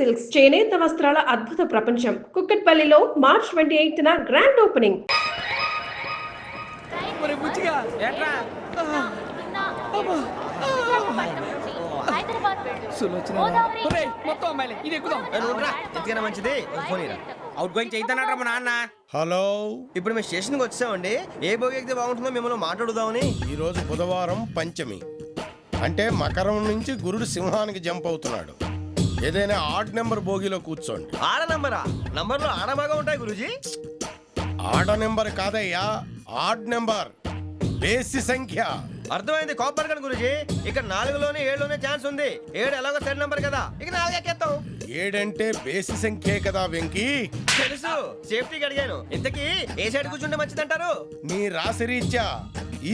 Silks చేనేత వస్త్రాల అద్భుత ప్రపంచం. కుక్కట్పల్లిలో March 28న గ్రాండ్ ఓపెనింగ్. మంచిది అవుట్ గోయింగ్ చేద్దానట మా నాన్న. హలో, ఇప్పుడు మేము స్టేషన్కి వచ్చామండి. ఏ బోగి ఎక్కితే బాగుంటుందో మిమ్మల్ని మాట్లాడుదామని. ఈ రోజు బుధవారం పంచమి, అంటే మకరం నుంచి గురుడు సింహానికి జంప్ అవుతున్నాడు. ఏదైనా ఆడ్ నెంబర్ బోగిలో కూర్చోండి. ఆడ నంబరా? నంబర్లో ఆడ బాగా ఉంటాయి గురూజీ. ఆడ నెంబర్ కాదయ్యా, ఆడ్ నెంబర్, బేసి సంఖ్య. అర్థమైంది. కాపర్ కానీ గురూజీ, ఇక్కడ 4లోనే 7లోనే ఛాన్స్ ఉంది. 7 ఎలాగో సెడ్ నంబర్ కదా, ఇక 4 ఎక్కేస్తాం. 7 అంటే బేసి సంఖ్యే కదా వెంకీ. తెలుసు, సేఫ్టీకి అడిగాను. ఇంతకీ ఏ సైడ్ కూర్చుంటే మంచిదంటారు? నీ రాశి రీత్యా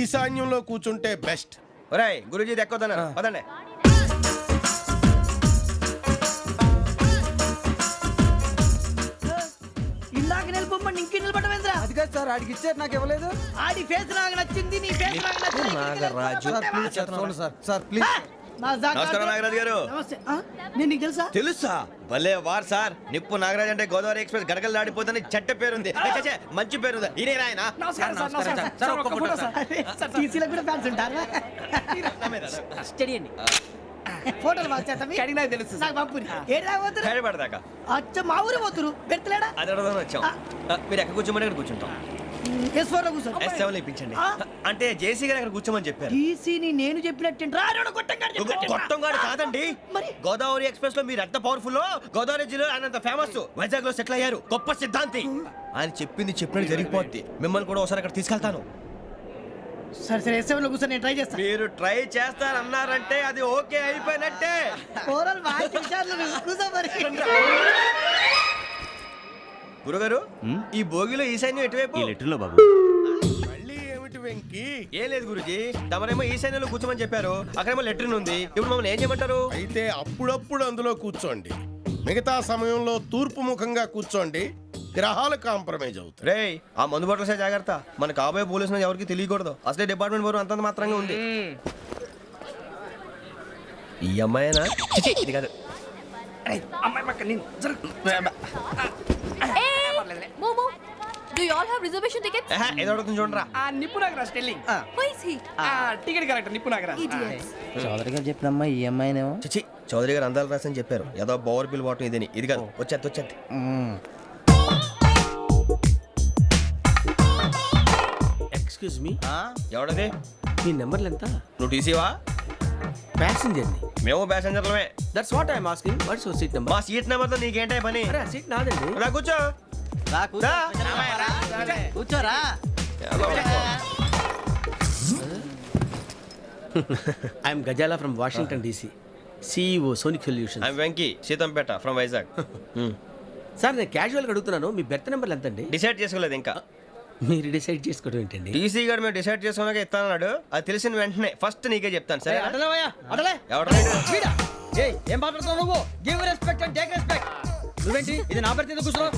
ఈశాన్యంలో కూర్చుంటే బెస్ట్. ఒరేయ్ గురూజీ దెక్కొద్దన్నారు, పదండి. ఇందాక నిలబొమ్మని ఇంకే నిలబడమేంద్రా? అది కాదు సార్, ఆడికి ఇచ్చారు, నాకు ఇవ్వలేదు. ఆడి ఫేస్ నాకు నచ్చింది, నీ ఫేస్ నాకు నచ్చింది. నాగరాజు. Sir please. నమస్కారం నాగరాజు గారు. నమస్తే. నేను నీకు తెలుసా? తెలుసా? భలే వార్ సార్. నిప్పు నాగరాజ్ అంటే గోదావరి ఎక్స్ప్రెస్ గడగలు దాడిపోతుంది చెట్ట పేరుంది. మంచి పేరుంది. ఈయన ఆయన. టీసీలో కూడా ఫ్యాన్స్ ఉంటారా? స్టడీ అండి. ఫోటోలు నాకు తెలుసు. నాకు పంపుని ఏడు రాబోతురు. హైదరాబాద్దాకా. అచ్చ మా ఊరు పోతురు. పెడతలేడా? అది అడగదామని వచ్చాం. మీరు ఎక్కడ కూర్చోమని అక్కడ కూర్చుంటాం. S4 లో కూర్చో. S7 ఇప్పించండి. అంటే జేసీ గారు అక్కడ కూర్చోమని చెప్పారు. టీసీని నేను చెప్పినట్టు గొట్టంగాడు కాదండి. మరి గోదావరి ఎక్స్ప్రెస్ లో మీరు ఎంత పవర్ఫుల్, గోదావరి జిల్లా ఆయన ఫేమస్, వైజాగ్ లో సెటిల్ అయ్యారు, గొప్ప సిద్ధాంతి. ఆయన చెప్పింది చెప్పినట్టు జరిగిపోద్ది. మిమ్మల్ని కూడా ఒకసారి అక్కడ తీసుకెళ్తాను. సరే సరే, S7 లో కూర్చొని నేను ట్రై చేస్తాను. మీరు ట్రై చేస్తారన్నారంటే అది ఓకే అయిపోయినట్టే. ఓవరాల్ బాగా చూశారు. కూర్చో మరి. గురుగారు, ఈ భోగిలో ఈశాన్యం ఎటువైపు? బాబు మళ్ళీ ఏమిటి వెంకీ? ఏం లేదు గురుజీ, తమరేమో ఈశాన్యంలో కూర్చోమని చెప్పారు. అక్కడేమో లెటర్ ఉంది. ఇప్పుడు మమ్మల్ని ఏం చేయమంటారు? అయితే అప్పుడప్పుడు అందులో కూర్చోండి, మిగతా సమయంలో తూర్పు ముఖంగా కూర్చోండి. గ్రహాలు కాంప్రమైజ్ అవుతాయి. రేయ్, ఆ మందు బట్టలసే జాగ్రత్త. మన కాబోయే పోలీసులు ఎవరికి తెలియకూడదు. అసలే డిపార్ట్మెంట్ బోరు అంతంత మాత్రంగా ఉంది. ఈ అమ్మాయినా? చిచి, ఇది కాదు. అమ్మాయి పక్క నేను Momo, do you all have reservation tickets? ఏదో అడుగుతుంది చూడరా. నిప్పు Nagaraj telling. Who is he? Ticket correct, నిప్పు నాగరాజ్. Idiots. చౌదరి గారు చెప్పినమ్మా ఈ అమ్మాయినేమో. చిచి, చౌదరి గారు అందాలు రాసని చెప్పారు. ఏదో బోర్ బిల్ బాటం ఇదని. ఇది కాదు, వచ్చేది. Excuse me, ఎవడది? మీ నెంబర్లు ఎంత? నువ్వు టీసీవా? ప్యాసింజర్ ని. మేము ప్యాసెంజర్లమే. That's what I'm asking. What's your seat number? మా సీట్ నెంబర్ తో నీకేంటే పని? అరే సీట్ నాదండి. రా కూర్చో. రా. కూర్చోరా. I'm Gazala from Washington DC, CEO Sonic solution. I'm Venky, Seethampeta from Vizag. Sir నేను క్యాజువల్గా అడుగుతున్నాను, మీ బెర్త్ నెంబర్ ఎంత అండి? డిసైడ్ చేసుకోలేదు ఇంకా. మీరు డిసైడ్ చేసుకోవడం ఏంటండి? టీసీ గారు మేము డిసైడ్ చేసుకున్నాక ఇస్తానన్నాడు. అది తెలిసిన వెంటనే ఫస్ట్ నీకే చెప్తాను. సరే ఎవడ ఏం మాట్లాడుతున్నావు నువ్వు? Give respect and take respect. నువ్వేంటి ఇది నా పరిస్థితి కూర్చున్నావు?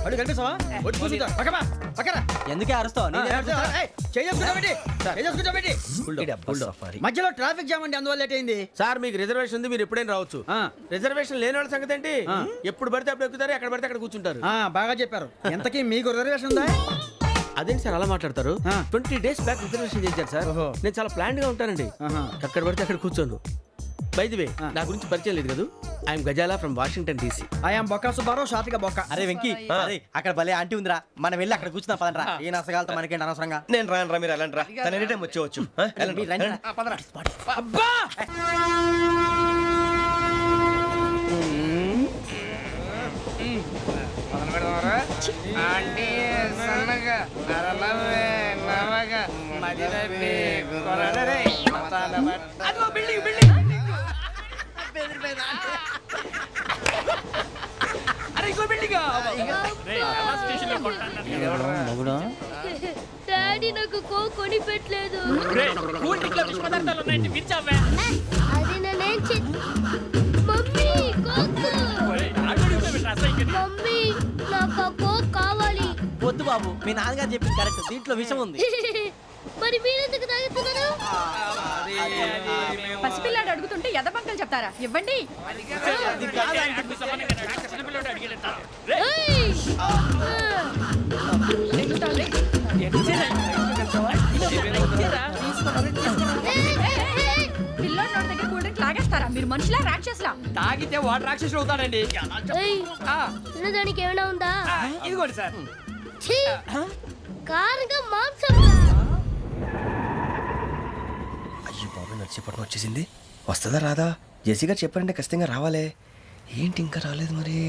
అడుగు కనిపిస్తావా? వచ్చి కూర్చుంటా. పక్కరా. ఎందుకే అరుస్తావు? మధ్యలో ట్రాఫిక్ జామ్ అండి, అందువల్ల లేట్ అయింది. సార్ మీకు రిజర్వేషన్ ఉంది, మీరు ఎప్పుడైనా రావచ్చు. రిజర్వేషన్ లేని వాళ్ళ సంగతి ఏంటి? ఎప్పుడు పడితే అప్పుడు ఎక్కుతారు, ఎక్కడ పడితే అక్కడ కూర్చుంటారు. బాగా చెప్పారు. ఎంతకీ మీకు రిజర్వేషన్ ఉందా? అదేంటి సార్ అలా మాట్లాడతారు? 20 days బ్యాక్ రిజర్వేషన్ చేశారు సార్. నేను చాలా ప్లాన్డ్ గా ఉంటానండి. అక్కడ పడితే అక్కడ కూర్చోను. బై ది వే, నా గురించి పరిచయం లేదు కదా. I'm Gazala from Washington DC. I'm Bokka Subbarao, షార్ట్గా బొక్క. అరే వెంకీ, అక్కడ భలే ఆంటీ ఉందిరా, మనం వెళ్ళి అక్కడ కూర్చున్నా పదనరా. ఏ నసగాలతో మనకేంటి అనవసరంగా. నేను రాను, మీరు ఎలాంటి రా. తన ఎనీ టైం వచ్చేవచ్చు. అబ్బా డాడీ నాకు కొని పెట్టలేదు. అది నేనేం మమ్మీ మమ్మీ నాకు కోక్ కావాలి. వద్దు బాబు, మీ నాన్నగారు చెప్పింది కరెక్ట్, దీంట్లో విషయం ఉంది. మరి మీరెందుకు తాగుతున్నారు? పసిపిల్లాడు అడుగుతుంటే ఎదబంకలు చెప్తారా? ఇవ్వండి. మనుషులా రాక్షసులా? తాగితే వాడు రాక్షసుడు అవుతాడండి ఆ, తినడానికి ఏమైనా ఉందా? ఆ, ఇదిగోండి సార్. ఛీ! కారుగా మాంసం. అయ్యో బాబాయ్ నడిచేపట్నం వచ్చేసింది. వస్తుందా రాదా? జెసీ గారు చెప్పారంటే ఖచ్చితంగా రావాలే. ఏంటి ఇంకా రాలేదు మరి?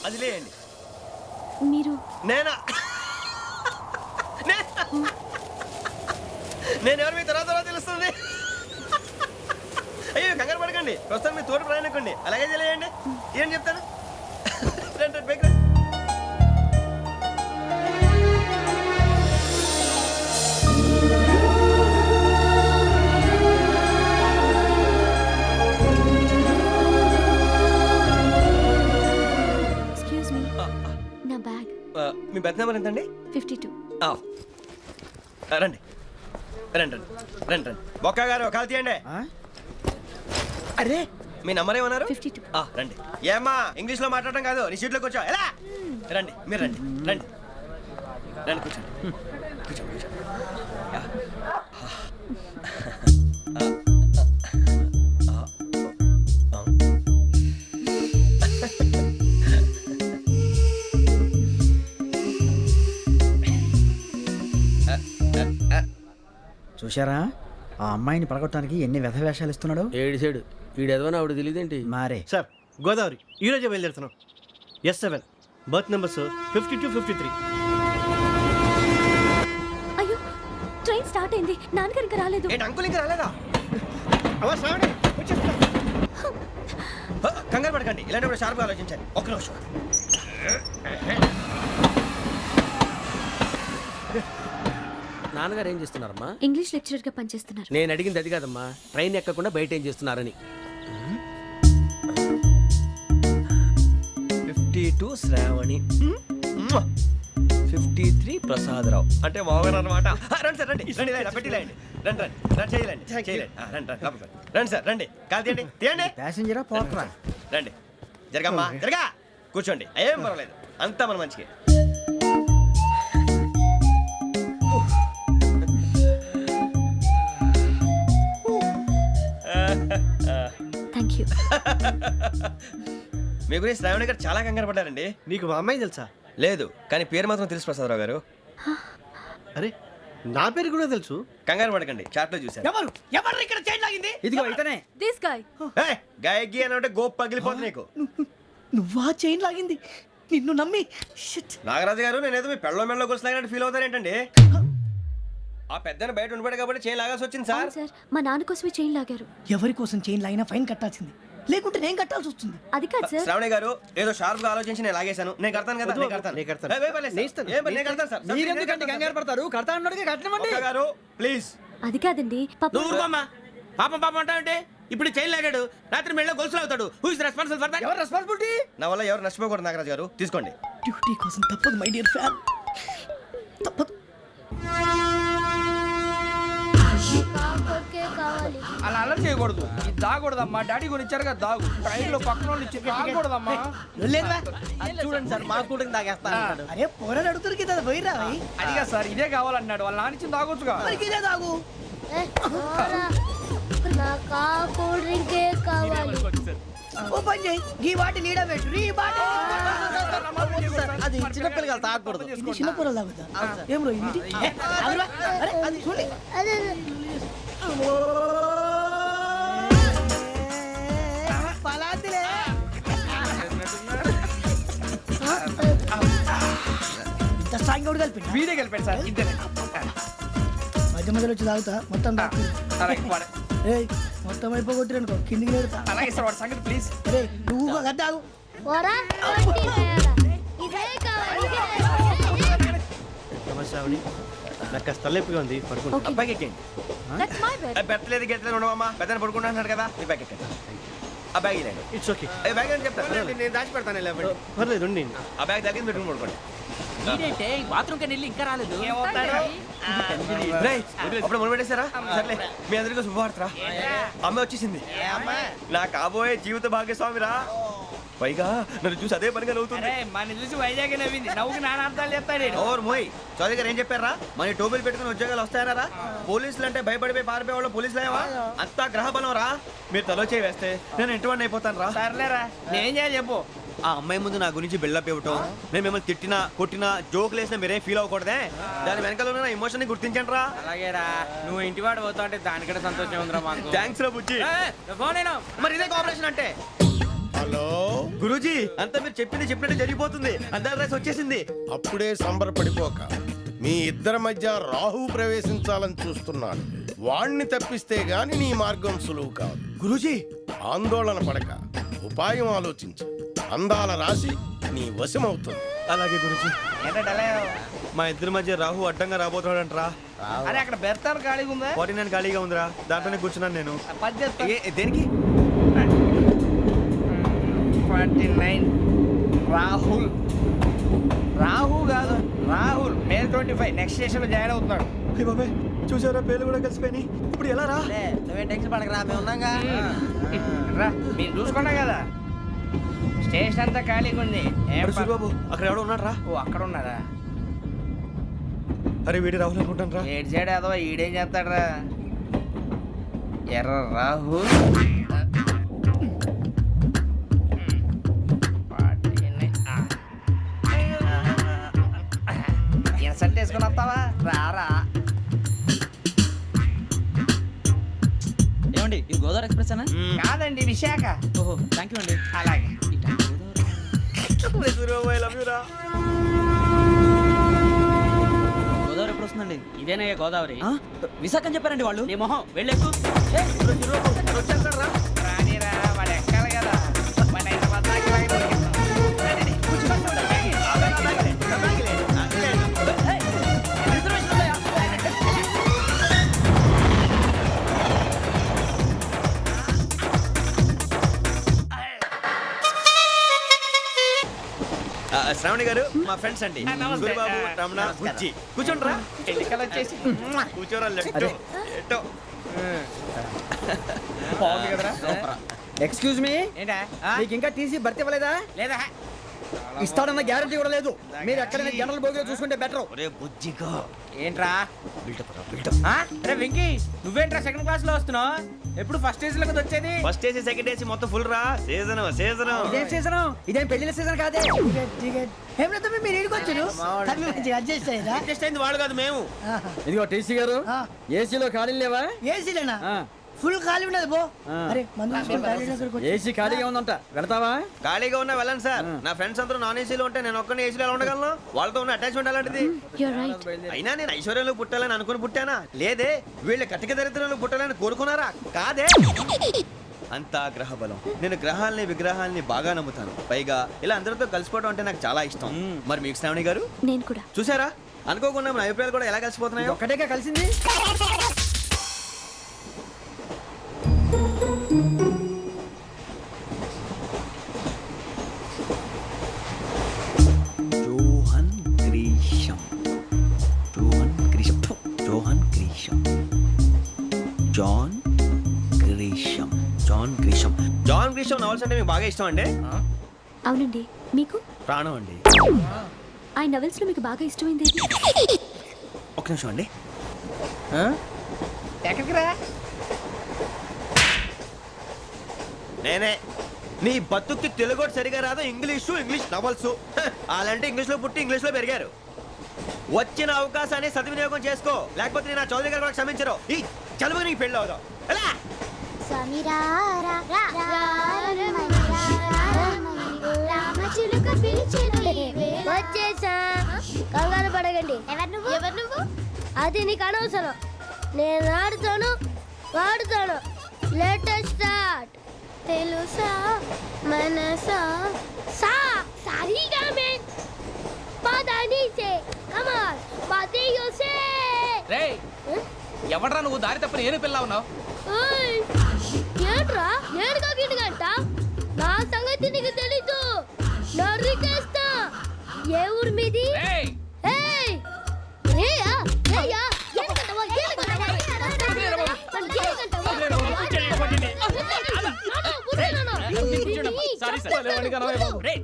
అది లేండి. మీరు నేనా? నేను ఎవరు మీ తర్వాత తెలుస్తుంది. అయ్యో కంగారు పడకండి, ప్రస్తుతం మీ తోటి ప్రయాణకండి. అలాగే తెలియండి. ఏం చెప్తాను. రండి, రండి, బైక్ రండి. ఎక్స్క్యూజ్ మీ, నా బ్యాగ్. మీ బెత్ నెంబర్ ఎంతండి? 52. రండి రండి రండి రండి రండి. బొక్క గారు కాల్ తీయండి. అరే మీ నంబర్ ఏమన్నారు? 52. రండి. ఏమ్మా ఇంగ్లీష్ లో మాట్లాడడం కాదు, నీ సీట్లో కూర్చో. ఎలా? రండి, మీరు రండి రండి రండి, కూర్చోండి కూర్చోండి కూర్చోండి. చూశారా ఆ అమ్మాయిని పడగొట్టడానికి ఎన్ని వ్యధ వేషాలు ఇస్తున్నాడు. ఏడు సైడు వీడెదవని ఆవిడ తెలియదేంటి? మారే సార్ గోదావరి ఈరోజే బయలుదేరుతున్నాం. S7 berth numbers 52, 53. అయ్యో, ట్రైన్ స్టార్ట్ అయింది. నాన్నగారు ఇంకా రాలేదు. ఏంటి అంకుల్ ఇంకా రాలేదా? అవ్వ శ్రావణి వచ్చేస్తున్నా. కంగారు పడకండి, ఇలాంటప్పుడు షార్ప్గా ఆలోచించండి. ఒక్క నిమిషం. నాన్నగారు ఏం చేస్తున్నారమ్మా? ఇంగ్లీష్ లెక్చరర్ గా పనిచేస్తున్నారు. నేను అడిగింది అది కాదమ్మా, ట్రైన్ ఎక్కకుండా బయట ఏం చేస్తున్నారని. 52 శ్రావణి, 53 ప్రసాదరావు అంటే మామగారు అనమాట. రండి సార్, రండి రండి, ఇలా పెట్టి లేండి. రండి రండి రండి, చేయలేండి చేయలేండి. రండి రండి లోపలికి రండి. రండి సార్, రండి, కాలు తీయండి తీయండి. ప్యాసింజరా పోట్రా. రండి, జరగమ్మా జరగా, కూర్చోండి. ఏం పర్వాలేదు, అంతా మన మంచికి. Thank you. మీ గురించి శ్రావణి గారు చాలా కంగారు పడ్డారండి. నీకు మా అమ్మాయి తెలుసా? లేదు, కానీ పేరు మాత్రం తెలుసు ప్రసాదరావు గారు. అరే నా పేరు కూడా తెలుసు. కంగారు పడకండి, చాట్లో చూశాను. ఎవరు ఎవరు ఇక్కడ చైన్ లాగింది? ఇదిగో ఇతనే. This guy. గాయకి అని అంటే గోప్ పగిలిపోతుంది నీకు. నువ్వా చైన్ లాగింది? నిన్ను నమ్మి షిట్. నాగరాజు గారు, నేనేదో మీ పెళ్ళ మెళ్ళ గురిసిలాగినట్టు ఫీల్ అవుతారేంటండి? ఆ పెద్దని బయట ఉండిపోయాడు కాబట్టి చేయి లాగాల్సి వచ్చింది సార్. సార్, మా నాన్న కోసమే చైన్ లాగారు. ఎవరి కోసం చైన్ లాగినా ఫైన్ కట్టాల్సింది, లేకుంటే నేను కట్టాల్సి వస్తుంది. అది కాదు సార్. శ్రావణి గారు, ఏదో షార్ప్ గా ఆలోచించి నేను లాగేశాను. నేను కడతాను కదా, నేను కడతాను. నేను కడతాను. ఏ, పర్లేదు సార్. ఏం పర్లేదు, నేను కడతాను సార్. మీరెందుకంటే కంగారు పడతారు? కడతా అన్నాడుగా కట్టమండి. ఒక్క గారు ప్లీజ్. అది కాదండి, పాపం. నువ్వు ఊరుకోమ్మా. పాపం పాపం అంటావంటే ఇప్పుడు చైన్ లాగాడు, రాత్రి మెళ్ళ గొలుసులు అవుతాడు. Who is responsible for that? ఎవరు రెస్పాన్సిబిలిటీ? నా వల్ల ఎవరు నష్టపోకూడదు నాగరాజు గారు, తీసుకోండి. డ్యూటీ కోసం తప్పదు మై డియర్ ఫ్యాన్, తప్పదు. అలా అలర్ చేయకూడదు. ఇది దాగకూడదమ్మా. డాడీ కొని ఇచ్చారు కదా దాగు. ట్రైన్ లో పక్కన వాళ్ళు ఇచ్చి దాగకూడదమ్మా. చూడండి సార్ మా కూడా తాగేస్తా అంటాడు. అరే పోరాడు అడుగుతారు కదా, పోయిరా అడిగా సార్. ఇదే కావాలన్నాడు, వాళ్ళ నాన్న ఇచ్చింది తాగొచ్చుగా. ఇదే తాగు. నాకు కూల్ డ్రింకే కావాలి. ఓ పని చేయి, ఈ బాటి లీడ పెట్టు. ఈ బాటి అది చిన్నపిల్లలు తాగకూడదు. ఇది చిన్న పొరలు తాగుతా. ఏం రో ఇది? ఆగురా. అరే అది చూడండి. పలాతిలే. ఇంత స్ట్రాంగ్ కూడా కలిపి వీడే కలిపాడు సార్. ఇద్దరే మధ్య మధ్యలో వచ్చి తాగుతా మొత్తం తాగు. ఏయ్ మొత్తం అయిపోగొట్టిరనుకో కిందికి నేడుతా అలాగే సార్ వాడి సంగతి ప్లీజ్. అరే నువ్వు గద్దాగు శ్రావణి నాకు కాస్త తలెప్పిగా ఉంది పడుకుంటా. అబ్బాయికి ఎక్కండి. That's my bed. పెట్టలేదు గెట్టలేదు ఉండవమ్మా పెద్దని పడుకుంటున్నాడు కదా ఈ బ్యాగ్ ఎక్కండి. ఆ బ్యాగ్ ఇలాండి ఇట్స్ ఓకే, ఈ బ్యాగ్ అని చెప్తాను నేను దాచి పెడతాను లేవండి. పర్లేదు ఉండి. ఆ బ్యాగ్ తగ్గింది పెట్టుకుని పడుకోండి. బాత్రూమ్ కని వెళ్ళి ఇంకా రాలేదు. రేయ్, అప్పుడు మొదలు పెట్టేశారా? సర్లే మీ అందరికీ శుభవార్తరా. అమ్మ వచ్చేసింది. నా కాబోయే జీవిత భాగ్యస్వామిరా. పైగా నన్ను చూసి అదే పనిగా నవ్వుతుంది. మన చూసి వైజాగ్ నవ్వింది. నవ్వుకి నాన్న అర్థాలు చెప్తాడు. ఓర్ మోయ్ చౌదరి గారు ఏం చెప్పారా? మన టోబీలు పెట్టుకుని ఉద్యోగాలు వస్తాయనరా? పోలీసులు అంటే భయపడిపోయి పారిపోయే వాళ్ళు పోలీసులు అయ్యావా? అంతా గ్రహ బలం రా. మీరు తలో చేయి వేస్తే నేను ఇంటివాడిని అయిపోతాను రా. సర్లేరా నేనేం చేయాలి చెప్పు. ఆ అమ్మాయి ముందు నా గురించి బిల్డప్ ఇవ్వటం, నేను మిమ్మల్ని తిట్టినా కొట్టినా జోకులు వేసినా మీరేం ఫీల్ అవ్వకూడదే. దాని వెనకాల ఉన్న ఎమోషన్ ని గుర్తించండి రా. అలాగేరా నువ్వు ఇంటివాడు పోతా అంటే దానికంటే సంతోషం ఉందిరా మాకు. థ్యాంక్స్ రా బుజ్జి. ఫోన్ అయినా మరి ఇదే కోఆపరేషన్ అంటే. హలో, గురూజీ అంతా మీరు చెప్పింది చెప్పినట్టు జరిగిపోతుంది. అందాల రైస్ వచ్చేసింది. అప్పుడే సంబరపడిపోక. మీ ఇద్దరి మధ్య రాహు ప్రవేశించాలని చూస్తున్నాడు. వాణ్ణి తప్పిస్తే గాని నీ మార్గం సులువు కాదు. గురూజీ ఆందోళన పడక ఉపాయం ఆలోచించు. అందాల రాశి నీ వశమవుతుంది. అలాగే గురూజీ. ఏంటంటే మా ఇద్దరి మధ్య రాహు అడ్డంగా రాబోతున్నాడంటరా. అరే అక్కడ బెర్తాను ఖాళీగా ఉందా? 49 ఖాళీగా ఉందిరా, దాంట్లోనే కూర్చున్నాను నేను. దేనికి? 49 రాహుల్. రాహు కాదు రాహుల్. మే 25 నెక్స్ట్ స్టేషన్ లో జాయిన్ అవుతున్నాడు. హే బాబాయ్, చూసారా పేర్లు కూడా కలిసిపోయినాయి. ఇప్పుడు ఎలా రా? నువ్వేం టెన్షన్ పడకరా, మేము ఉన్నాగా. రా మీరు చూసుకున్నా కదా స్టేషన్ అంతా ఖాళీగా ఉంది. ఏం అరే సూరిబాబు, అక్కడ ఎవడో ఉన్నాడు రా. ఓ అక్కడ ఉన్నారా? అరే వీడి రాహుల్ అనుకుంటాను రా. ఏడు సైడ్ అదో ఈడేం చేస్తాడరా? ఎర్ర రాహు. ఇన్సల్ట్ వేసుకుని వస్తావా? రారా. ఏమండి ఇది గోదావరి ఎక్స్ప్రెస్ అనా? కాదండి విశాఖ. ఓహో థ్యాంక్ యూ అండి. అలాగే సూరిబాబు, I love you రా. గోదావరి ఎప్పుడు వస్తుందండి? ఇదేనయ్య గోదావరి. విశాఖ అని చెప్పారండి వాళ్ళు. నీ మొహం వెళ్ళెక్కు. వచ్చేస్తాడు రా. రానిరా వాడు ఎక్కాలి కదా. మన హైదరాబాద్ దాకా ఇలాగే దొరికిస్తాం. రండి, రండి. శ్రావణి గారు మా ఫ్రెండ్స్ అండి. నమస్తే. సూరిబాబు, రమణ, బుజ్జి. కూర్చోండి రా. ఎన్నికలు వచ్చేసి కూర్చోరా. లెట్టో ఎట్టో. బాగుంది కదరా? ఎక్స్క్యూజ్ మీ, ఏంటా? మీకు ఇంకా టీసీ భర్తీ ఇవ్వలేదా? లేదా ఇస్తాడన్న గ్యారంటీ కూడా లేదు. మీరు ఎక్కడైనా జనరల్ బోగిలో చూసుకుంటే బెటర్. ఒరే బుజ్జిగా ఏంట్రా? బిల్డప్ రా, బిల్డప్. అరే వెంకీ నువ్వేంట్రా సెకండ్ క్లాస్ లో వస్తున్నావు? ఎప్పుడు ఫస్ట్ ఏజ్ లో వచ్చేది? ఫస్ట్ ఏసీ సెకండ్ ఏసీ మొత్తం ఫుల్ రా. Season season. ఇదేం సీజన్? ఇదేం పెళ్లిన సీజన్ కాదే. ఏం లేదు మీరు ఇడికొచ్చారు. అడ్జస్ట్ అయ్యారా? అడ్జస్ట్ అయింది వాళ్ళు కాదు మేము. ఇదిగో టీసీ గారు, ఏసీలో ఖాళీ లేవా? ఏసీలేనా? ఫుల్ ఖాళీ ఉన్నది పో. అరే ఏసీ ఖాళీగా ఉందంట, వెళ్తావా? ఖాళీగా ఉన్నా వెళ్ళండి సార్. నా ఫ్రెండ్స్ అందరూ నాన్ ఏసీలో ఉంటే నేను ఒక్కనే ఏసీలో ఎలా ఉండగలను? వాళ్ళతో ఉన్న అటాచ్మెంట్ అలాంటిది. You're right. అయినా నేను ఐశ్వర్యంలో పుట్టాలని అనుకుని పుట్టానా? లేదే. వీళ్ళ కటిక దరిద్రంలో పుట్టాలని కోరుకున్నారా? కాదే. అంతా గ్రహ బలం. నేను గ్రహాలని విగ్రహాలని బాగా నమ్ముతాను. పైగా ఇలా అందరితో కలిసిపోవడం అంటే నాకు చాలా ఇష్టం. మరి మీకు శ్రావణి గారు? నేను కూడా. చూసారా, అనుకోకుండా మన అభిప్రాయాలు కూడా ఎలా కలిసిపోతున్నాయో. ఒక్కటేగా కలిసింది. Johan Grisham, Johan Grisham, Johan Grisham, John Grisham, John Grisham. John Grisham novels అంటే మీకు బాగా ఇష్టం అండి? అవునండి. మీకు? ప్రాణం అండి. ఆ నవెల్స్ లో మీకు బాగా ఇష్టమైంది ఏది? ఒక్క నిమిషం అండి. ఎక్కడికి రా? నేనే. నీ బతుక్కి తెలుగు సరిగా రాదు, ఇంగ్లీష్ నవల్స్. అలాంటి ఇంగ్లీష్లో పుట్టి ఇంగ్లీష్లో పెరిగారు. వచ్చిన అవకాశాన్ని సద్వినియోగం చేసుకో, లేకపోతే నేను నా చౌదరి గారు కూడా క్షమించరు. ఈ చదువు నీకు పెళ్ళి అవుదాం. ఎలా? వచ్చేసా, కంగారు పడకండి. ఎవరు నువ్వు? అది నీకు అనవసరం. నేను ఆడుతాను, వాడుతాను. లెట్ స్టార్ట్ తెలుసా మనసా సా సారీగా మే పదని సే కమాన్ పదేయో సే రే ఎవడ్రా నువ్వు దారి తప్పని ఏను పిల్ల ఉన్నావు? ఓయ్ ఏంట్రా ఏడుగా గిడుగంట నా సంగతి నీకు తెలీదు నరికేస్తా ఏ ఊరు మీది రేయ్ ఏయ్ రేయా రేయా ఏడుగంటవా ఏడుగంటవా సారీ సార్ రేయ్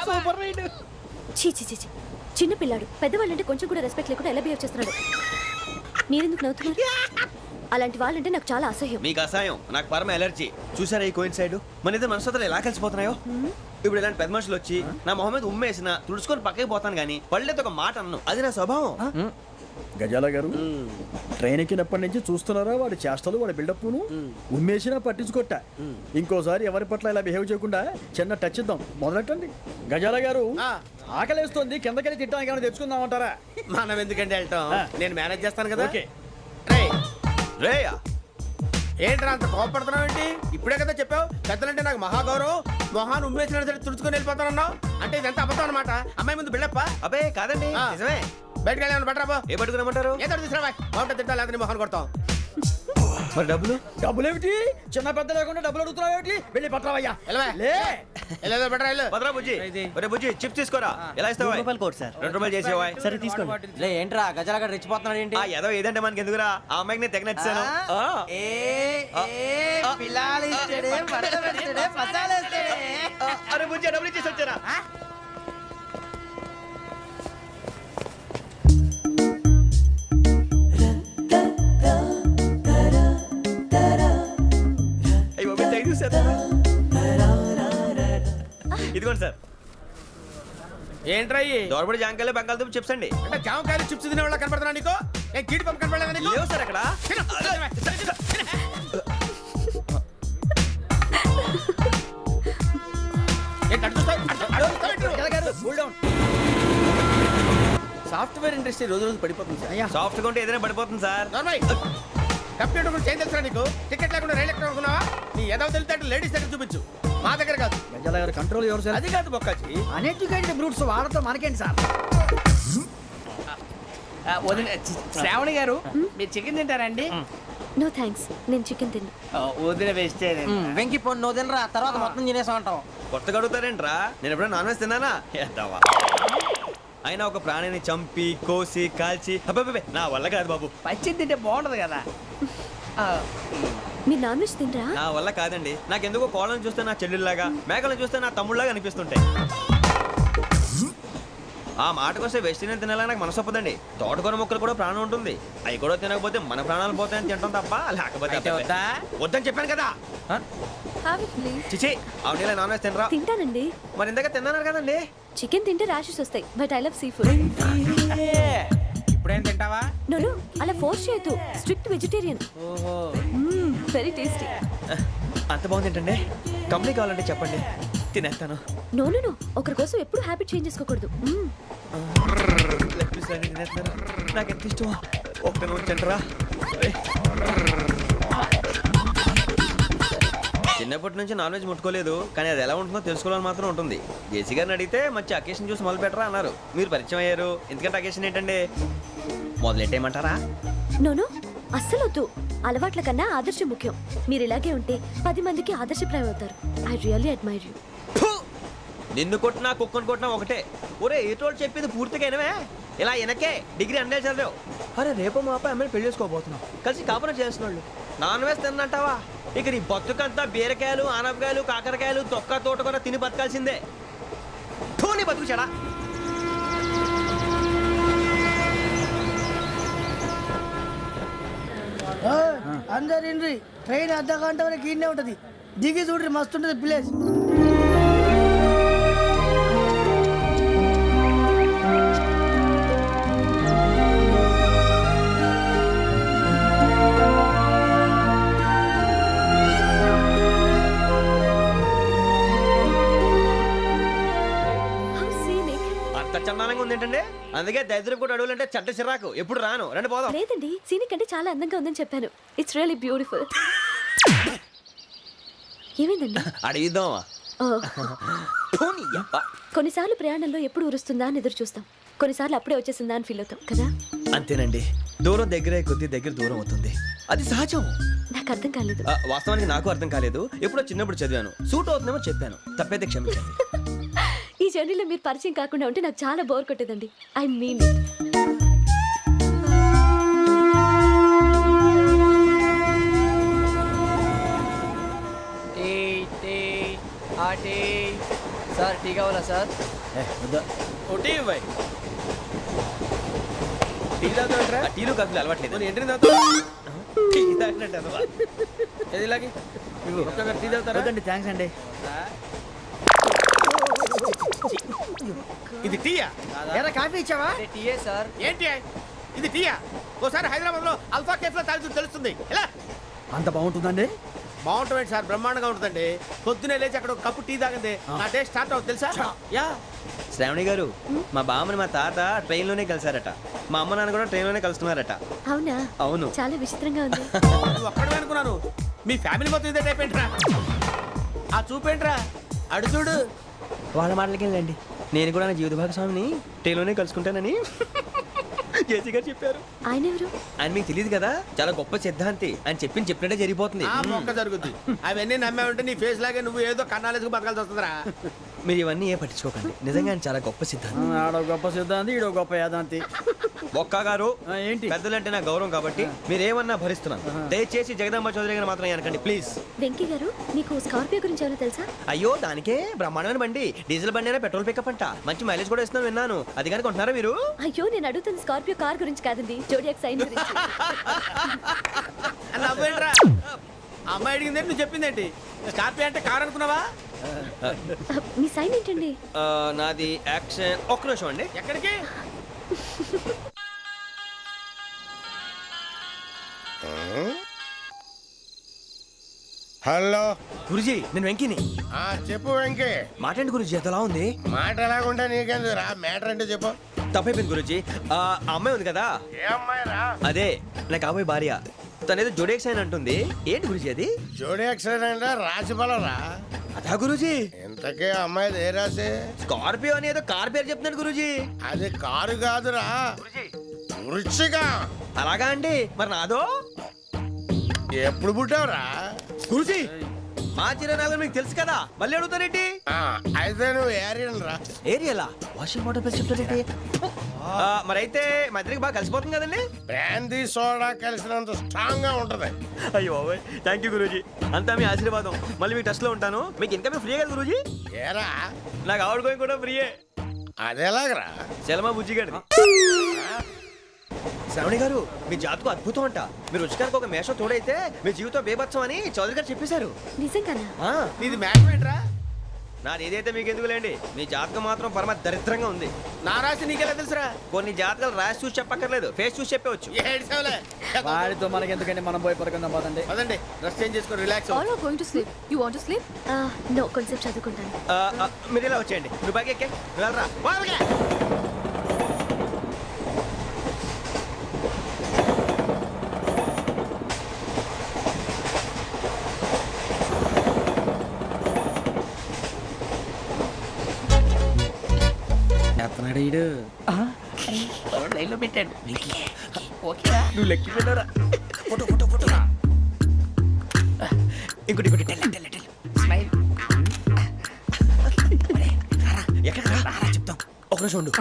సూపర్ రైడ్. చీ చీ చీ చీ. చిన్న పిల్లాడు పెద్దవాళ్ళంటే కొంచెం కూడా రెస్పెక్ట్ లేకుండా ఎలా బిహేవ్ చేస్తున్నాడు మీరెందుకు నవ్వుతున్నారు అలాంటి వాళ్ళంటే నాకు చాలా అసహ్యం మీకు అసహాయం నాకు పరమ ఎలర్జీ. చూసారా ఈ కోయిన్సైడ్ మన ఇద్దరు మనస్తత్వాలు ఎలా కలిసిపోతున్నాయో. ఇప్పుడు ఇలాంటి పెద్ద మనుషులు వచ్చి నా మొహం మీద ఉమ్మేసిన తుడుచుకొని పక్కకి పోతాను కానీ పళ్ళేతో ఒక మాట అన్ను. అది నా స్వభావం. గజాల గారు ట్రైన్ ఎక్కినప్పటి నుంచి చూస్తున్నారా వాడి చేష్టలు వాడి బిల్డప్ను ఉమ్మేసినా పట్టించుకోట ఇంకోసారి ఎవరి పట్ల ఇలా బిహేవ్ చేయకుండా చిన్న టచ్ ఇద్దాం మొదలెట్టండి గజాల గారు ఆకలేస్తోంది కిందకెళ్ళి తిట్టడానికి ఏమైనా తెచ్చుకుందామంటారా మనం ఎందుకంటే వెళ్తాం, నేను మేనేజ్ చేస్తాను కదా. ఓకే రేయా ఏంట్రా అంత కోపడుతున్నావు ఏంటి? ఇప్పుడే కదా చెప్పావు పెద్దలంటే నాకు మహాగౌరవం, మొహాన్ని ఉమ్మేసిన సరే తుడుచుకొని వెళ్ళిపోతానన్నావు. అంటే ఇదంతా అబద్ధం అనమాట. అమ్మాయి ముందు బిల్డప్ప. అబ్బే కాదండి నిజమే. బయటకు వెళ్ళి బట్రాబో ఏ పట్టుకురమ్మంటారు? ఏదో తీసుకురా బాగుంటుంది తింటా లేదా మొహాన్ని కొడతాం. మరి డబ్బులు డబ్బులు ఏమిటి చిన్న పెద్ద లేకుండా డబ్బులు అడుగుతున్నావు ఏమిటి వెళ్ళి పట్టరావయ్యా వెళ్ళవా? లే వెళ్ళేదో బట్రా వెళ్ళు. భద్రా బుజ్జి ఒరే బుజ్జి చిప్స్ తీసుకోరా. ఎలా ఇస్తావా? కోట్ సార్ 2 రూపాయలు చేసేవా? సరే తీసుకోండి. లే ఏంట్రా గజాల గారు రెచ్చిపోతున్నాడు ఏంటి? ఆ ఏదో ఏదంటే మనకి ఎందుకురా, ఆ అమ్మాయికి నేను తెగ నచ్చాను. అరే బుజ్జి డబ్బులు ఇచ్చేసి వచ్చారా? అయ్యో తెగ చూసేస్తారా? ఇదిగోండి సార్. ఏంట్రా ఇయ్యి? దోరబడి జాంకాయలు బంగాళదుంప చిప్స్ అండి. అంటే జామకాయలు చిప్స్ తినే వాళ్ళ కనపడుతున్నా నీకు? ఏ కీడి పంపు కనపడలేదా నీకు? లేవు సార్ అక్కడ. ఏంటి అటు చూస్తావు? అటు చూస్తావు? సాఫ్ట్వేర్ ఇండస్ట్రీ రోజు రోజు పడిపోతుంది సార్. సాఫ్ట్ గా ఉంటే ఏదైనా పడిపోతుంది సార్. నార్మల్ కంప్యూటర్ గురించి ఏం తెలుసా నీకు? టికెట్ లేకుండా రైలు ఎక్కడ అనుకున్నావా? నీ ఏదో తెలితే లేడీస్ దగ్గర చూపించు, మా దగ్గర కాదు. గజాల గారు కంట్రోల్ ఎవరు సార్ అది కాదు బొక్కాచి. అన్ఎడ్యుకేటెడ్ బ్రూట్స్ వాడతో మనకేంటి సార్ శ్రావణి గారు మీరు చికెన్ తింటారండి? నో థ్యాంక్స్ నేను చికెన్ తిన్నా వదిన వేస్తే వెంకి పొన్ను నువ్వు తినరా తర్వాత మొత్తం తినేసా ఉంటాం. కొత్తగా అడుగుతారేంట్రా? నేను ఎప్పుడైనా నాన్ వెజ్ తిన్నానా? ఎద్దావా. అయినా ఒక ప్రాణిని చంపి కోసి కాల్చి అబ్బబ్బే నా వల్ల కాదు బాబు. పచ్చి తింటే బాగుంటది కదా. మీరు నాన్ వెజ్ తినరా నా వల్ల కాదండి. నాకెందుకో కోళ్ళని చూస్తే నా చెల్లెళ్ళలాగా, మేకలను చూస్తే నా తమ్ముళ్ళలాగా అనిపిస్తుంటాయి. ఆ మాటకొస్తే వెస్టిరియన్ తినాలని నాకు మనసు ఒప్పదండి. తోటకూర మొక్కలు కూడా ప్రాణం ఉంటుంది. అవి కూడా తినకపోతే మన ప్రాణాలు పోతాయని తింటాం తప్ప లేకపోతే వద్దా? వద్దని చెప్పాను కదా. హ్యావ్ ఇట్ ప్లీజ్ చిచి అవునీ నాన్ వెజ్ తినరా? తింటానండి మరి ఇందాక తిన్నాను కదండి. చికెన్ తింటే ర్యాషెస్ వస్తాయి but I love sea food ఇప్పుడేం తింటావా? నో నో అలా ఫోర్స్ చేయొద్దు స్ట్రిక్ట్ వెజిటేరియన్ వెరీ టేస్టీ అంత బాగుంది ఏంటండి? కంపెనీ కావాలంటే చెప్పండి తినేస్తాను. నో నో నో ఒకరి కోసం ఎప్పుడు హ్యాబిట్ చేంజ్ చేసుకోకూడదు లెగ్ పీస్ అన్ని తినేస్తున్నారు. నాకు ఎంత ఇష్టం. ఒక్క ఉంచండిరా. చిన్నప్పటి నుంచి నాన్ వెజ్ ముట్టుకోలేదు, కానీ అది ఎలా ఉంటుందో తెలుసుకోవాలని మాత్రం ఉంటుంది. జేసీ గారిని అడిగితే మంచి అకేషన్ చూసి మొదలు పెట్టరా అన్నారు. మీరు పరిచయం అయ్యారు. ఎందుకంటే అకేషన్ ఏంటండి? మొదలెట్టేయమంటారా? నో నో అస్సలు వద్దు అలవాట్ల కన్నా ఆదర్శం ముఖ్యం మీరు ఇలాగే ఉంటే 10 మందికి ఆదర్శప్రాయం అవుతారు ఐ రియల్లీ అడ్మైర్ యూ. నిన్ను కొట్టినా కుక్కను కొట్టినా ఒకటే. ఒరే ఏటోళ్ళు చెప్పింది పూర్తిగా వినవే. ఇలా వెనకే డిగ్రీ అన్నే చదివావు. అరే రేపు మా అబ్బాయి అమ్మాయిని పెళ్లి చేసుకోబోతున్నావు. కలిసి కాపురం చేసిన వాళ్ళు నాన్ వెజ్ తిన్నంటావా? ఇక నీ బతుకంతా బీరకాయలు ఆనపకాయలు కాకరకాయలు తొక్క తోట కూడా తిని బతకాల్సిందే. ధోని బతుకు చెడా. అందరు ఇండ్రి ట్రైన్ అర్ధ గంట వరకు ఇన్నే ఉంటది దిగి చూడ్రి మస్తు ఉంటది ప్లేస్ అంత చందానంగా ఉంది ఏంటంటే? అందుకే దరిద్రం కూడా అడవులంటే చెడ్డ చిరాకు. ఎప్పుడు రాను. రండి పోదాం. లేదండి, సీనిక్ అంటే చాలా అందంగా ఉందని చెప్పాను. It's really beautiful. ఏమైందండి? అడిగిద్దామా? ఓ, కొన్నిసార్లు ప్రయాణంలో ఎప్పుడు ఉరుస్తుందా అని ఎదురు చూస్తాం, కొన్నిసార్లు అప్పుడే వచ్చేసిందా అని ఫీల్ అవుతాం కదా. అంతేనండి, దూరం దగ్గరే కొద్ది దగ్గర దూరం అవుతుంది, అది సహజం. నాకు అర్థం కాలేదు. వాస్తవానికి నాకు అర్థం కాలేదు. ఎప్పుడో చిన్నప్పుడు చదివాను, సూట్ అవుతుందేమో చెప్పాను, తప్పైతే క్షమించండి. ఈ జర్నీలో మీరు పరిచయం కాకుండా ఉంటే నాకు చాలా బోర్ కొట్టేదండి. ఐ మీన్ సార్ టీ కావాలా సార్? టీలు కాఫీలు అలవాట్లేదు. థ్యాంక్స్ అండి. ఇది టీయా? ఎరా కాఫీ ఇచ్చావా? టీయే సార్. ఏంటి ఇది టీయా? ఓసారి హైదరాబాద్ లో అల్ఫా కేఫ్ లో తాగుతూ తెలుస్తుంది. ఎలా అంత బాగుంటుందండి? బాగుంటుంది సార్, బ్రహ్మాండంగా ఉంటుందండి. పొద్దునే లేచి అక్కడ ఒక కప్పు టీ తాగింది నా డే స్టార్ట్ అవుతుంది తెలుసా? యా. శ్రావణి గారు, మా బామ్మని మా తాత ట్రైన్ లోనే కలిసారట, మా అమ్మ నాన్న కూడా ట్రైన్ లోనే కలుస్తున్నారట. అవునా? అవును. చాలా విచిత్రంగా ఉంది. నువ్వు ఒక్కడే అనుకున్నాను, మీ ఫ్యామిలీ మొత్తం ఇదే టైప్ ఏంట్రా? ఆ చూపేంట్రా, అడు చూడు. వాళ్ళ మాటలకి వెళ్ళండి, నేను కూడా నా జీవిత భాగస్వామిని ట్రైన్ లోనే కలుసుకుంటానని జేసీ గారు చెప్పారు. ఆయన ఎవరు? ఆయన మీకు తెలియదు కదా, చాలా గొప్ప సిద్ధాంతి అని చెప్పినట్టే జరిగిపోతుంది. ఆ మొక్క జరుగుద్ది. అవన్నీ నమ్మే ఉంటే నీ ఫేస్ లాగే నువ్వు ఏదో కన్నాలేసుకు బతకాల్సి వస్తుందిరా. మీరు ఇవన్నీ ఏ పట్టించుకోకండి, నిజంగా ఆయన చాలా గొప్ప సిద్ధాంతి. ఆడో గొప్ప సిద్ధాంతి, ఈడో గొప్ప యాదాంతి. ఒక్క గారు, ఏంటి? పెద్దలంటే నా గౌరవం కాబట్టి మీరేమన్నా భరిస్తున్నాను. దయచేసి జగదాంబ చౌదరి గారు మాత్రం అనకండి ప్లీజ్. వెంకీ గారు, మీకు స్కార్పియో గురించి ఏమైనా తెలుసా? అయ్యో, దానికే బ్రహ్మాండమైన బండి, డీజిల్ బండి అయినా పెట్రోల్ పికప్ అంట, మంచి మైలేజ్ కూడా ఇస్తున్నాను విన్నాను. అది కానీ కొంటున్నారా మీరు? అయ్యో, నేను అడుగుతుంది స్కార్పియో కార్ గురించి కాదండి, జోడియాక్ సైన్ గురించి. నవ్వేంట్రా? అమ్మాయి అడిగింది నువ్వు చెప్పిందేంటి? స్కార్పియో అంటే కారు అనుకున్నావా? మీ సైన్ ఏంటండి? నాది యాక్షన్. ఒక్క నిమిషం అండి. ఎక్కడికి? హలో గురుజీ, నేను వెంకిని. చెప్పు వెంకీ. మాటండి గురుజీ, ఎంతలా ఉంది? మాట ఎలాగుంటా నీకెందుకు రా, మ్యాటర్ అంటే చెప్పు. తప్పైపోయింది గురుజీ. ఆ అమ్మాయి ఉంది కదా, ఏ అమ్మాయి రా? అదే నా కాబోయే భార్య. తనేదో జోడేక్స్ అని అంటుంది. ఏంటి గురుజీ అది? జోడి యాక్సిడెంట్ రాసి బలరా? అదా గురుజీ. ఇంతకే అమ్మాయి ఏ రాసి? స్కార్పియో అని ఏదో కార్ పేరు చెప్తున్నాడు గురుజీ. అది కారు కాదురా, వృచ్చిక. అలాగా అండి, మరి నాదో? ఎప్పుడు పుట్టావురా? గురుజీ, మా చిరనాలు మీకు తెలుసు కదా, మళ్ళీ అడుగుతారేంటి? అయితే నువ్వు ఏరియన్ రా. ఏరియలా? వాషింగ్ వాటర్ ప్లస్ చెప్తారేంటి? మరైతే మా ఇద్దరికి బాగా కలిసిపోతుంది కదండి. బ్రాందీ సోడా కలిసినంత స్ట్రాంగ్ గా ఉంటది. అయ్యో థ్యాంక్ యూ గురూజీ, అంతా మీ ఆశీర్వాదం. మళ్ళీ మీకు టచ్ లో ఉంటాను. మీకు ఇంకా ఫ్రీ కదా గురూజీ? ఏరా, నాకు ఆవిడ గోయింగ్ కూడా ఫ్రీయే. అదేలాగరా? చలమా బుజ్జి గారిది. శ్రావణి గారు, మీ జాతకు అద్భుతం అంట. మీరు రుచికారికి ఒక మేషం తోడైతే మీ జీవితం బేబత్సం అని చౌదరి గారు చెప్పేశారు. నిజంగానా? నీది మ్యాటర్ ఏంట్రా? నాది ఏదైతే మీకు ఎందుకులేండి, మీ జాతకం మాత్రం పరమ దరిద్రంగా ఉంది. నా రాసి నీకెలా తెలుసురా? కొన్ని జాతకాలు రాసి చూసి చెప్పక్కర్లేదు, ఫేస్ చూసి చెప్పవచ్చు. ఏడ్చావులే. వాడితో మనకి ఎందుకంటే మనం పోయి పడుకుందాం పదండి. పదండి, డ్రెస్ చేంజ్ చేసుకొని relax. All are going to sleep. You want to sleep? No, కొంచెం చదువుకుంటాను. మీరు ఇలా వచ్చేయండి. నువ్వు బాగా ఎక్కే, నువ్వు వెళ్ళరా. వాళ్ళకే. లైన్లో పెట్టాడు. ఓకేనా? నువ్వు లెక్కి వెళ్ళరా. Photo photo photo. ఇంకోటి ఇంకోటి. స్మైల్. ఎక్కడ రా చెప్తాం. ఒక నిమిషం ఉండు.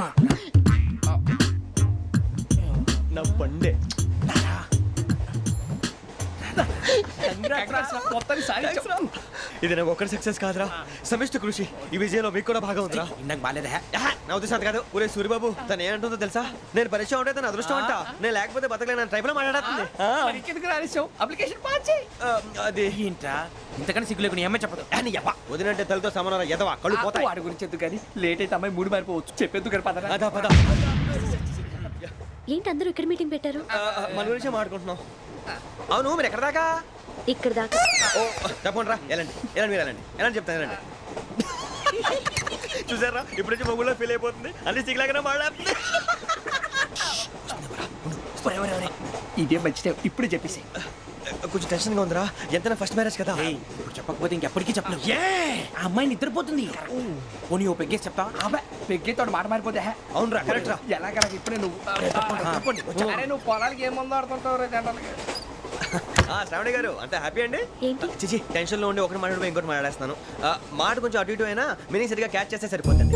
నా పండే. ఇది నాకు ఒక్కరి సక్సెస్ కాదురా, సమిష్టి కృషి. ఈ విజయంలో మీకు కూడా భాగం ఉందిరా. నాకు బాగాలేదా? నా ఉద్దేశం అంత కాదు. ఒరే సూరిబాబు, తను ఏమంటుందో తెలుసా? నేను పరిచయం ఉంటే తన అదృష్టం అంట. నేను లేకపోతే బతకలేను ట్రైబ్ లో మాట్లాడుతుంది. ఎందుకు రాలేసావు? అప్లికేషన్ పాస్ చేయి. అది ఏంట్రా ఇంతకన్నా సిగ్గు లేకుండా ఏమై చెప్పదు. వదినంటే తలతో సమానం ఎదవా, కళ్ళు పోతాయి. వాడి గురించి ఎందుకు కానీ లేట్ అయితే అమ్మాయి మూడు మారిపోవచ్చు. చెప్పేందుకు కానీ పదరా. అదా పద. ఏంటి అందరూ ఇక్కడ మీటింగ్ పెట్టారు? మన గురించే మాట్లాడుకుంటున్నాం. అవును, మీరు ఎక్కడ దాకా? ఇక్కడ దాకా. ఓ తప్పకుండా రా, వెళ్ళండి వెళ్ళండి, మీరు వెళ్ళండి వెళ్ళండి, చెప్తాను వెళ్ళండి. చూసారా, ఇప్పుడు నుంచి మొగుల్లో ఫీల్ అయిపోతుంది, అన్ని సిగ్లాగానే మాట్లాడుతుంది. ఇదే మంచి టైం ఇప్పుడు చెప్పేసి. కొంచెం టెన్షన్గా ఉందిరా, ఎంతైనా ఫస్ట్ మ్యారేజ్ కదా. ఇప్పుడు చెప్పకపోతే ఇంకెప్పటికీ చెప్పను. ఏ ఆ అమ్మాయి నిద్రపోతుంది. పోనీ ఓ పెగ్గేసి చెప్తా. అబ్బా పెగ్గేతోడు మాట మారిపోతే అవునరా, కరెక్ట్ రా. ఎలాగలా ఇప్పుడే నువ్వు అరే నువ్వు పొలాలకి ఏం ముందు ఆడుతుంటావు రే జనరల్గా. శ్రావణి గారు అంతే హ్యాపీ అండి? ఏంటి? చిచి టెన్షన్ లో ఉండి ఒకటి మాట్లాడిపోయి ఇంకోటి మాట్లాడేస్తాను. మాట కొంచెం అటు ఇటు అయినా మీనింగ్ సరిగా క్యాచ్ చేస్తే సరిపోతుంది.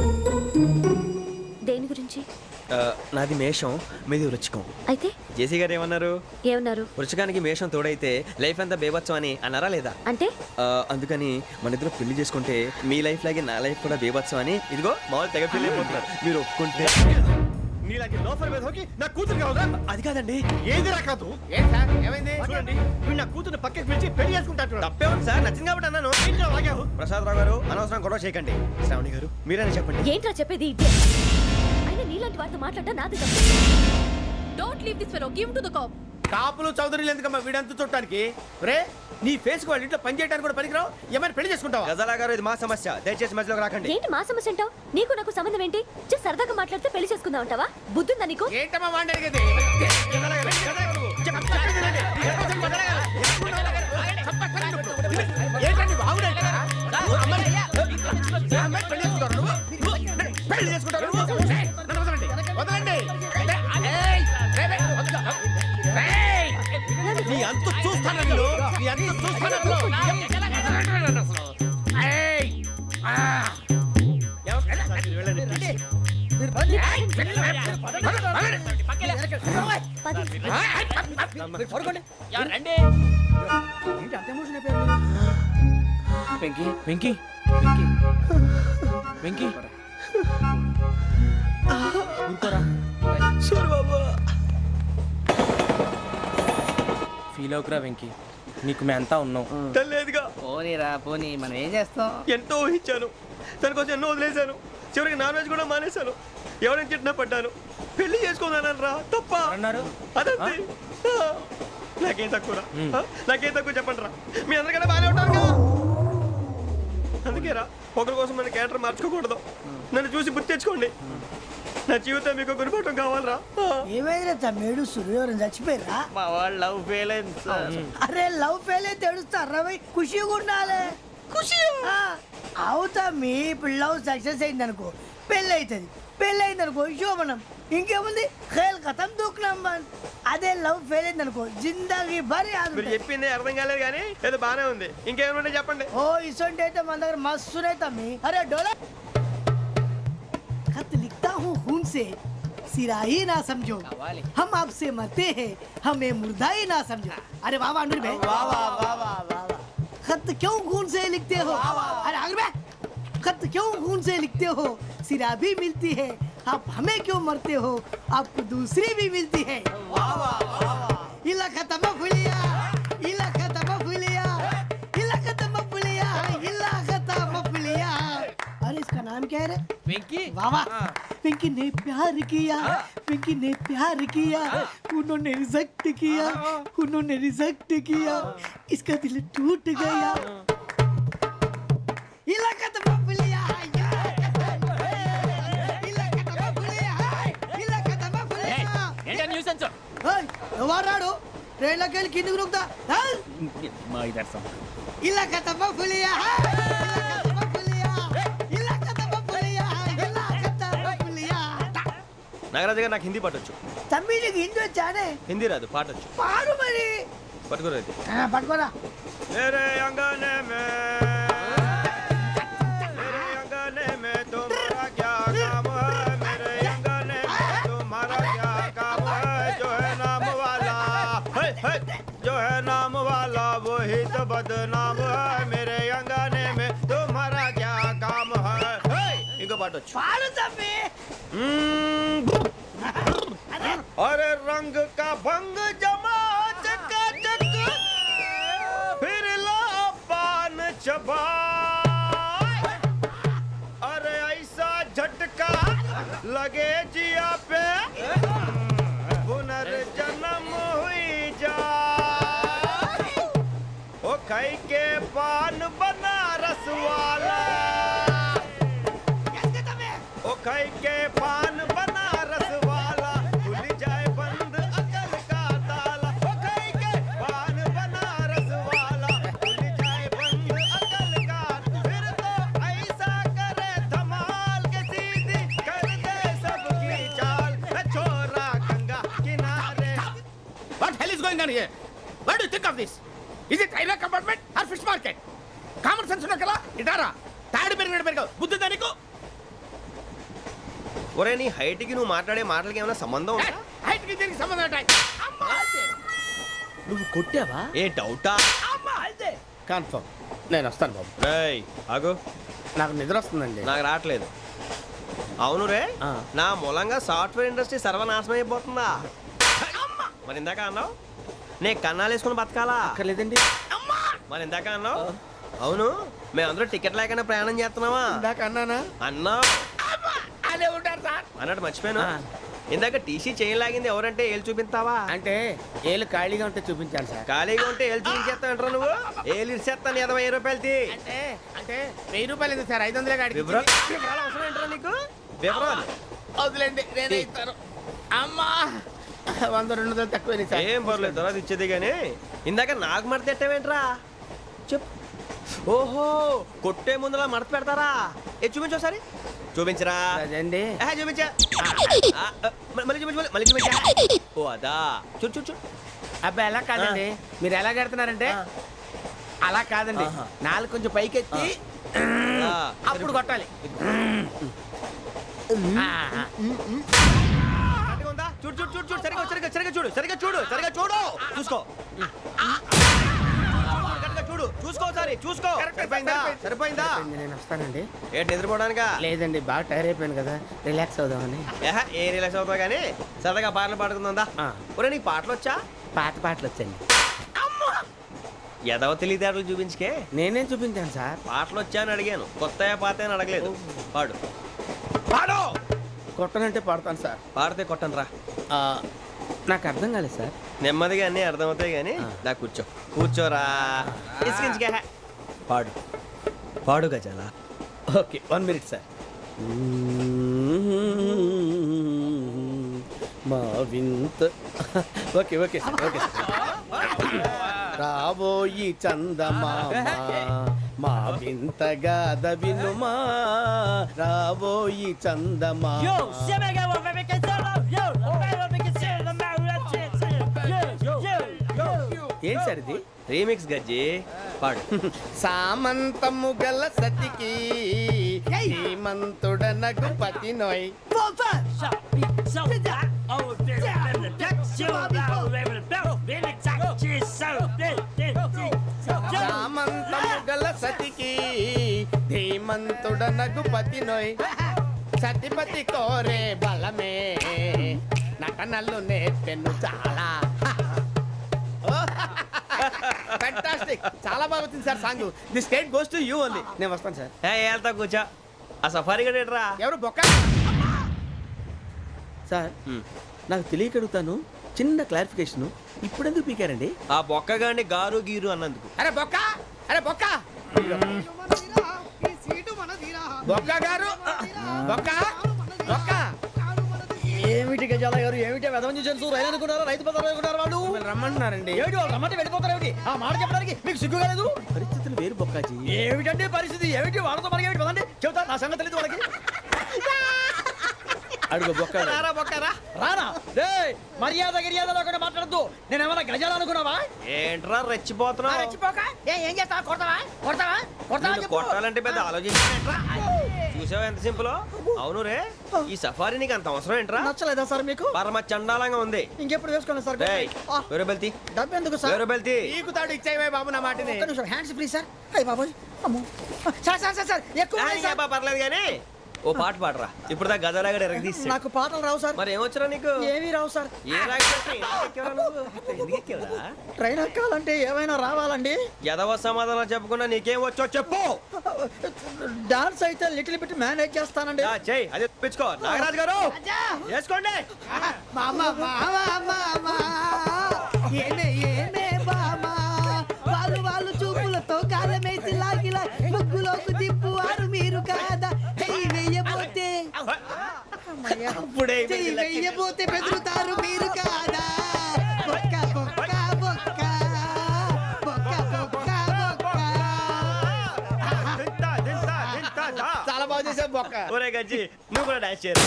దేని గురించి? నాది మేషం, మీది వృచ్చికం. అయితే జేసీ గారు ఏమన్నారు? ఏమన్నారు? వృచ్చికానికి మేషం తోడైతే లైఫ్ అంతా బేబత్సం అని అన్నారా లేదా? అంటే అందుకని మన ఇద్దరు పెళ్లి చేసుకుంటే మీ లైఫ్ లాగే నా లైఫ్ కూడా బేబత్సం అని ఇదిగో మామూలు తెగ పెళ్లి అయిపోతున్నారు. మీరు ఒప్పుకుంటే నీలాంటి లోఫర్ మీద హోకి నా కూతురు కావదా? అది కాదండి. ఏది రాకాదు? ఏం సార్ ఏమైంది? చూడండి వీడు నా కూతురు పక్కకి పిలిచి పెళ్లి చేసుకుంటాడు. తప్పే ఉంది సార్, నచ్చింది కాబట్టి అన్నాను. ప్రసాద్ రావు గారు అనవసరం గొడవ చేయకండి. శ్రావణి గారు మీరైనా చెప్పండి. ఏంట్రా చెప్పేది? అయినా నీలాంటి వారితో మాట్లాడటం నాది తప్పు. Don't leave this fellow. Give him to the cop. కాపులు చౌదరులు ఎందుకమ్మా వీడంతా చుట్టానికి? రే నీ ఫేస్ కు వాళ్ళ ఇంట్లో పని చేయడానికి కూడా పనికిరావు. ఏమైనా పెళ్లి చేసుకుంటావా? గజాలా గారు ఇది మా సమస్య, దయచేసి మధ్యలోకి రాకండి. ఏంటి మా సమస్య అంటావు? నీకు నాకు సంబంధం ఏంటి? జస్ట్ సరదాగా మాట్లాడితే పెళ్లి చేసుకుందాం అంటావా? బుద్ధుందా నీకు? ఏంటమ్మా వాడిని అడిగేది? ఏంటండి బాగుండేది? పెళ్లి చేసుకుంటారు నువ్వు? పెళ్లి చేసుకుంటారు నువ్వు? నన్ను వదలండి, వదలండి. నీ అంత చూస్తాను నీ అంత చూస్తాను. వెంకీ వెంకీ వెంకీ ఊరుకోరా. ఫీల్ అవుకురా వెంకీ, నీకు మేమంతా ఉన్నాం. తెలియదుగా. పోనీరా పోనీ, మనం ఏం చేస్తాం? ఎంతో ఊహించాను, దానికోసం ఎన్నో వదిలేశాను. చివరికి నాన్ వెజ్ కూడా మానేశాను. ఎవరైనా తిట్టినా పడ్డాను. పెళ్లి చేసుకోదానని రా తప్ప అన్నారు. అదంతే. నాకేం తక్కువ నాకేం తక్కువ చెప్పండి రా. మీ అందరికన్నా బాగానే ఉంటారు కదా. అందుకే రా, ఒకరి కోసం మన క్యారెక్టర్ మార్చుకోకూడదు. నన్ను చూసి గుర్తు తెచ్చుకోండి. నా జీవితం మీకు గురిపటం కావాలరా. ఏమైనా తమ్మేడు సూర్యవరం చచ్చిపోయిరా? మా వాళ్ళు లవ్ ఫెయిల్ అయింది సార్. అరే లవ్ ఫెయిల్ అయితే ఏడుస్తారా? ఖుషిగా ఉండాలి. ఖుషి అవుతా. మీ పిల్లవు సక్సెస్ అయింది అనుకో పెళ్ళి అవుతుంది. పెళ్ళి అయింది అనుకో శోభనం. ఇంకేముంది ఖేల్ కథం దూకునాం బంద్. అదే లవ్ ఫెయిల్ అయింది అనుకో జిందగీ భారీ. మీరు చెప్పింది అర్థం కాలేదు కానీ ఏదో బాగానే ఉంది. ఇంకేమైనా చెప్పండి. ఓ ఇసొంటి అయితే మన దగ్గర మస్తునే తమ్మి. అరే డోలా खत लिखता हूँ खून से सिरा ही ना समझो, हम आपसे मरते हैं हमें मुर्दा ही ना समझो. अरे वाह वाह अनुर भाई, वाह वाह वाह वाह वाह. खत क्यों खून से लिखते हो? अरे अनुर भाई, खत क्यों खून से लिखते हो? सिरा भी मिलती है, आप हमें क्यों मरते हो? आपको दूसरी भी मिलती है. वाह वाह वाह. इला खत्म फुलिया, इला खत्म फुलिया, इला खत्म फुलिया, इला खत्म फुलिया. अरे इसका नाम क्या है रे? వెంకీ वाह वाह. पिंकी ने प्यार किया, पिंकी ने प्यार किया, उन्होंने रिजेक्ट किया, उन्होंने रिजेक्ट किया, इसका दिल टूट गया. इलाका तो बबलिया है, इलाका तो बबलिया है, इलाका तो बबलिया. ఏంటా న్యూసెన్స్? ओए ఎవరాడు ట్రైన్ లోకి వెళ్ళి కిందికి నొక్కుతా. మా ఇదర్సం इलाका तो बबलिया है, इलाका तो बबलिया, इलाका तो बबलिया, इलाका तो बबलिया. నాగరాజు గారు నాకు హిందీ పాటొచ్చు. తమ్మి నీకు హిందీ వచ్చానే? హిందీ రాదు, పాటొచ్చు. పాడు మరి. పట్టుకోరైతే పట్టుకోరా. मेरे अंगने में मेरे अंगने में तुम्हारा क्या काम है? मेरे अंगने में तुम्हारा क्या काम है? जो है नाम वाला है, जो है नाम वाला वही तो बदनाम है. मेरे अंगने में तुम्हारा क्या काम है? इनको बाटो పాడు తమ్మి. अरे रंग का भंग जमा चकाचक फिर ला पान चबा. अरे ऐसा झटका लगे जिया पे पुनर्जन्म हुई जा. ओ खाई के पान बनारस वाला, ओ खाई के पान बनारस वाला, खुल जाए बंद अकल का railway compartment or fish market? Common sense ఉన్నా కదా ఇటారా తాడు పెరిగావు బుద్ధి దానికి. ఒరే నీ హైట్ కి నువ్వు మాట్లాడే మాటలకి ఏమైనా సంబంధం ఉందా? హైట్ కి దీనికి సంబంధం ఉంటాయి. నువ్వు కొట్టావా? ఏ డౌటా? కన్ఫర్మ్ నేను వస్తాను బాబు. రేయ్ ఆగు, నాకు నిద్ర వస్తుందండి. నాకు రావట్లేదు. అవును రే, ఆ. నా మూలంగా సాఫ్ట్వేర్ ఇండస్ట్రీ సర్వనాశనం అయిపోతుందా? మరి ఇందాక అన్నావు నే కన్నాలు వేసుకుని బతకాలా? అక్కర్లేదండి. మరి ఇందాక అన్నావు అవును మేమందరూ టికెట్ లేకుండా ప్రయాణం చేస్తున్నావా? ఇందాక అన్నానా? అన్నావు అదే ఉంటారు సార్. అన్నట్టు మర్చిపోయాను. ఇందాక టీసీ చేయి లాగింది ఎవరంటే ఏళ్ళు చూపిస్తావా? అంటే ఏళ్ళు ఖాళీగా ఉంటే చూపించాను సార్. ఖాళీగా ఉంటే ఏళ్ళు చూపించేస్తావు నువ్వు. ఏళ్ళు ఇచ్చేస్తాను 20 రూపాయలు తీ. అంటే అంటే 1000 రూపాయలు ఎందుకు సార్? 500 కాడికి వివరాలు అవసరం ఏంట్రా నీకు? వివరాలు వదిలేండి నేనే ఇస్తాను. అమ్మా 100-200 తక్కువ సార్. ఏం పర్లేదు తర్వాత ఇచ్చేది కానీ ఇందాక నాకు మడత ఎట్టవేంట్రా చెప్పు. ఓహో కొట్టే ముందులా మడత పెడతారా? ఏ చూపించు ఒకసారి. చూపించరా? అదండి చూపించా. మళ్ళీ చూపించు మళ్ళీ చూపించా. ఓ అదా చూడు చూడు చూడు. అబ్బాయి ఎలా కాదండి, మీరు ఎలా కడుతున్నారంటే అలా కాదండి. నాలుగు కొంచెం పైకెత్తి అప్పుడు కొట్టాలి. కరెక్ట్గా ఉందా? చూడు చూడు చూడు చూడు సరిగా సరిగా సరిగా చూడు సరిగా చూడు సరిగా చూడు చూసుకో. కరెక్ట్గా చూడు చూసుకో ఒకసారి చూసుకో. సరిపోయిందా? సరిపోయిందా? నేను వస్తానండి. ఏంటి నిద్రపోవడానికా? లేదండి బాగా టైర్ అయిపోయాను కదా, రిలాక్స్ అవుదామని. ఏ రిలాక్స్ అవుతావు కానీ సరదాగా పాటలు పాడుకుందా? ఒరే నీకు పాటలు వచ్చా? పాత పాటలు వచ్చండి. ఎదవ తెలివితేటలు చూపించుకే. నేనేం చూపించాను సార్? పాటలు వచ్చా అని అడిగాను, కొత్త పాత అని అడగలేదు. పాడు పాడు. కొట్టనంటే పాడతాను సార్. పాడితే కొట్టను రా. నాకు అర్థం కాలేదు సార్. నెమ్మదిగా అన్నీ అర్థమవుతాయి కానీ దా కూర్చో. కూర్చోరా. ఇసుకించుకే. పాడు పాడు గజాల. Okay 1 minute sir. మా వింత okay okay sir okay sir. రాబోయి చందమామ మా వింత గాథ వినుమా, రాబోయి చందమామ. ఏంటి సార్ ఇది? రీమిక్స్ గజ్జి. పాడు. సామంతము గల సతికి హేమంతుడనగు పతి నోయ్. సామంతము గల సతికి ధీమంతుడనగు పతి నోయ్. సతిపతి కోరే బలమే నటనలు నేర్పెను చాలా. ఫ్యాంటాస్టిక్, చాలా బాగా వచ్చింది sir song. The state goes to you only. నేను వస్తాను సార్. వెళ్తా కూర్చో. ఆ సఫారీ గడేట్రా. ఎవరు బొక్క సార్? నాకు తెలియక అడుగుతాను, చిన్న క్లారిఫికేషన్. ఇప్పుడెందుకు పీకారండి? ఆ బొక్కగాండి గారు గీరు అన్నందుకు. అరే బొక్క, అరే బొక్క, బొక్క గారు, బొక్క బొక్క. ఏమిటి గజాల గారు, ఏమిటి వెదవం చూసారు? రైలు అనుకున్నారా? రైతు బజార్ అనుకున్నారు వాళ్ళు? రమ్మంటున్నారండి. ఏమిటి వాళ్ళు రమ్మంటే వెళ్ళిపోతారు? ఏమిటి ఆ మాట చెప్పడానికి మీకు సిగ్గు కాలేదు? పరిస్థితులు వేరు బొక్కాజీ. ఏమిటంటే పరిస్థితి? ఏమిటి వాళ్ళతో మనకి ఏమిటి? పదండి చెబుతా, నా సంగతి తెలియదు వాళ్ళకి. అడుగు బొక్క. రారా బొక్కరా. రానా రే, మర్యాద గిర్యాద లేకుండా మాట్లాడద్దు. నేనేమన్నా గజాలు అనుకున్నావా? ఏంట్రా రెచ్చిపోతున్నావు? ఏం చేస్తావా? కొడతావా? కొడతావా? కొడతావా? నిన్ను కొట్టాలంటే పెద్ద ఆలోచించానేంట్రా. చూసావా ఎంత సింపుల్? అవును రే, ఈ సఫారీ నీకు అంత అవసరం ఏంట్రా? నచ్చలేదా సార్ మీకు? పరమ చండాలంగా ఉంది. ఇంకెప్పుడు వేసుకోండి సార్. వేరే బెల్తి డబ్బు ఎందుకు సార్? వేరే బెల్తి. నీకు తాడు ఇచ్చాయి బాబు నా మాటని. ఒక్క నిమిషం, హ్యాండ్స్ ప్లీజ్ సార్. అయ్య బాబోయ్, అమ్మో. సార్ సార్ సార్ సార్ ఎక్కువ ఉన్నాయి సార్. పర్లేదు కానీ ఓ పాట పాడరా. ఇప్పుడు దా గదలాగడ ఎరగదీసి. నాకు పాటలు రావు సార్. మరి ఏమొచ్చరా నీకు? ఏమీ రావు సార్. ఏ రాకెవరా? ట్రైన్ ఎక్కాలంటే ఏమైనా రావాలండి. ఎదవ సమాధానం చెప్పకుండా నీకేం వచ్చో చెప్పు. డాన్స్ అయితే లిటిల్ బిట్ మేనేజ్ చేస్తానండి. చెయ్యి అదే తెప్పించుకో. నాగరాజు గారు వేసుకోండి. మామ మామ మామ ఏనే ఏనే మామ వాళ్ళు వాళ్ళు చూపులతో కాలమేసి లాగిలా ముగ్గులోకి దింపువారు మీరు కాదా? చెయ్యి వెయ్యబోతే చెయ్యి వెయ్యబోతే బెదురుతారు మీరు కాదా? బొక్క బొక్క బొక్క బొక్క బొక్క బొక్క. చాలా బాగా చేసావు బొక్క. ఒరే గజ్జి నువ్వు కూడా డాన్స్ చేయరు.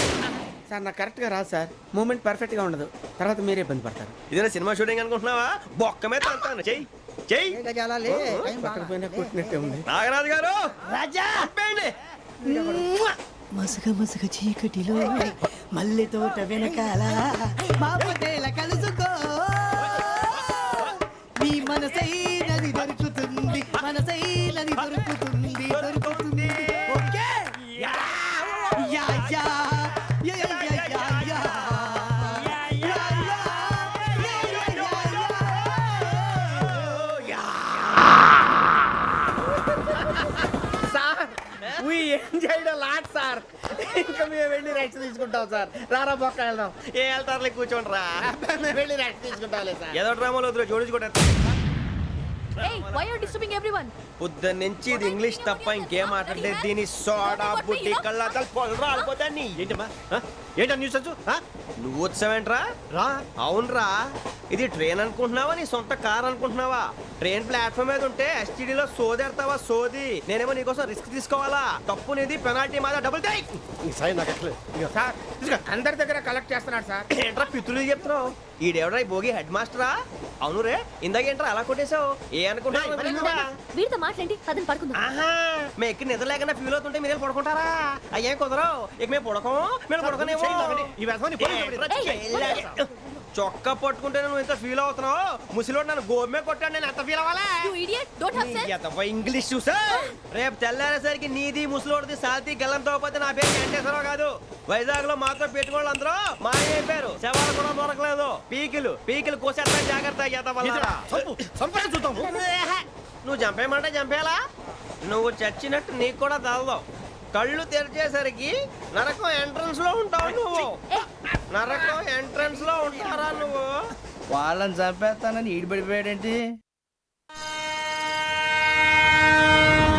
సార్ నాకు కరెక్ట్ గా రాదు సార్. మూమెంట్ పర్ఫెక్ట్ గా ఉండదు, తర్వాత మీరే ఇబ్బంది పడతారు. ఇదేనా సినిమా షూటింగ్ అనుకుంటున్నావా? బొక్క మీద తంతాను చెయ్యి. చెయ్యి పక్కన పోయినా కొట్టినట్టే ఉంది. నాగరాజు గారు రాజా చంపేయండి. మసగ మసగ చీకటిలో మల్లె తోట వెనకాల మా పటేల కలుసుకో నీ మనసైనది దొరుకుతుంది మనసైనది దొరుకుతుంది దొరుకుతుంది okay yeah yeah yeah yeah yeah yeah yeah yeah yeah yeah sir we enjoyed a lot sir ఇంకా మేము వెళ్ళి రెస్ట్ తీసుకుంటాం సార్ రారా బొక్క వెళ్దాం ఏ వెళ్తారులే కూర్చోండి రా. మేము వెళ్ళి రెస్ట్ తీసుకుంటాంలే సార్ ఏదో డ్రామాలో వద్దు జోడించుకుంటారు. Hey, why are you disturbing everyone? పొద్దున్న నుంచి ఇది ఇంగ్లీష్ తప్ప ఇంకేం మాట్లాడలేదు. దీని సోడా బుడ్డి కళ్ళ పొలరా ఆడిపోతాన్ని. ఏంటమ్మా ఏంటా న్యూస్ వచ్చు? నువ్వు వచ్చావేంట్రా? రా. అవునరా, ఇది ట్రైన్ అనుకుంటున్నావా నీ సొంత కార్ అనుకుంటున్నావా? ట్రైన్ ప్లాట్ఫామ్ మీద ఉంటే ఎస్టీడీలో సోదేడతావా సోది. నేనేమో నీకోసం రిస్క్ తీసుకోవాలా? తప్పు నీది, పెనాల్టీ మాదా, డబుల్ టై. సార్ అందరి దగ్గర కలెక్ట్ చేస్తున్నాడు సార్. ఏంట్రా పితులు చెప్తున్నావు? ఈడెవడ్రా ఈ భోగి హెడ్ మాస్టరా? అవును రే, ఇందాకేంట్రా అలా కొట్టేశావు? ఏ అనుకుంటున్నావు? వీడితో మాట్లాడి పదని పడుకుందాం. ఆహా, మేము ఎక్కి నిద్ర లేకుండా ఫీల్ అవుతుంటే మీరు పడుకుంటారా? అయ్యేం కుదరవు. ఇక మేము పడకం, మేము పడకనేమో. చొక్కా పట్టుకుంటే నువ్వు ఇంత ఫీల్ అవుతున్నావు. ముసిలోడు నన్ను గోమే కొట్టాడు, నేను ఎంత ఫీల్ అవ్వాలా? You idiot! Don't have sense. English చూసా. రేపు తెల్లారేసరికి నీది ముసలోడిది సాల్తీ గల్లంతో పోతే నా పేరు వెంకటేశ్వరరావు కాదు. వైజాగ్ లో మాతో పెట్టుకోళ్ళు అందరూ మాయైపోయారు. శవాలు కూడా దొరకలేదు. పీకిలు కోసేస్తా జాగ్రత్త. నువ్వు చంపేయమంటే చంపేలా? నువ్వు చచ్చినట్టు నీకు కూడా తగదు. కళ్ళు తెరిచేసరికి నరకం ఎంట్రన్స్ లో ఉంటావు నువ్వు. నరకం ఎంట్రన్స్ లో ఉంటారా నువ్వు? వాళ్ళని చంపేస్తానని ఈడిపడిపోయాడేంటి?